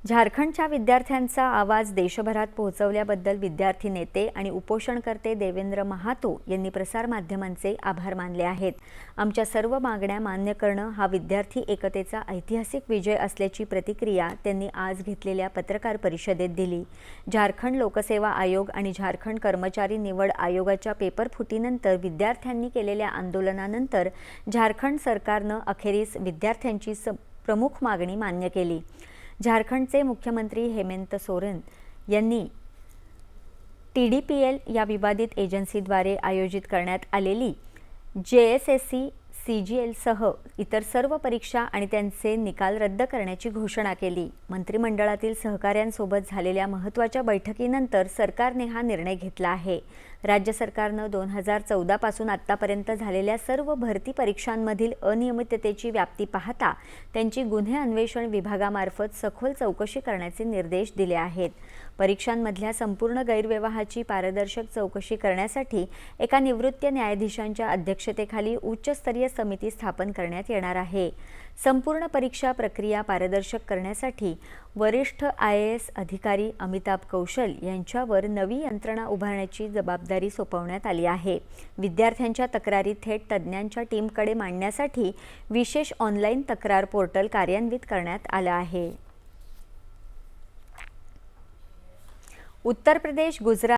झारखंडच्या विद्यार्थ्यांचा आवाज देशभरात पोहोचवल्याबद्दल विद्यार्थी नेते आणि उपोषणकर्ते देवेंद्र महातो यांनी प्रसारमाध्यमांचे आभार मानले आहेत। आमच्या सर्व मागण्या मान्य करणं हा विद्यार्थी एकतेचा ऐतिहासिक विजय असल्याची प्रतिक्रिया त्यांनी आज घेतलेल्या पत्रकार परिषदेत दिली। झारखंड लोकसेवा आयोग आणि झारखंड कर्मचारी निवड आयोगाच्या पेपरफुटीनंतर विद्यार्थ्यांनी केलेल्या आंदोलनानंतर झारखंड सरकारनं अखेरीस विद्यार्थ्यांची प्रमुख मागणी मान्य केली। झारखंडचे मुख्यमंत्री हेमंत सोरेन यांनी TDPL या विवादित एजन्सीद्वारे आयोजित करण्यात आलेली JSSC CGL सह इतर सर्व परीक्षा आणि त्यांचे निकाल रद्द करण्याची घोषणा केली। मंत्रिमंडळातील सहकाऱ्यांसोबत झालेल्या महत्त्वाच्या बैठकीनंतर सरकारने हा निर्णय घेतला आहे। राज्य सरकारने 2014 पासून आतापर्यंत झालेल्या सर्व भरती परीक्षांमधील अनियमिततेची व्याप्ती पाहता त्यांची गुन्हे अन्वेषण विभागामार्फत सखोल चौकशी करण्याचे निर्देश दिले आहेत। परीक्षांमधल्या संपूर्ण गैरव्यवहाराची पारदर्शक चौकशी करण्यासाठी एका निवृत्त न्यायाधीशांच्या अध्यक्षतेखाली उच्चस्तरीय समिती स्थापन करण्यात येणार आहे। संपूर्ण परीक्षा प्रक्रिया पारदर्शक करण्यासाठी वरिष्ठ IAS अधिकारी अमिताभ कौशल यांच्यावर नवी यंत्रणा उभारण्याची जबाबदारी सोपवण्यात आली आहे। विद्यार्थ्यांच्या तक्रारी थेट तज्ञांच्या टीमकडे मांडण्यासाठी विशेष ऑनलाईन तक्रार पोर्टल कार्यान्वित करण्यात आले आहे। उत्तर प्रदेश, गुजरात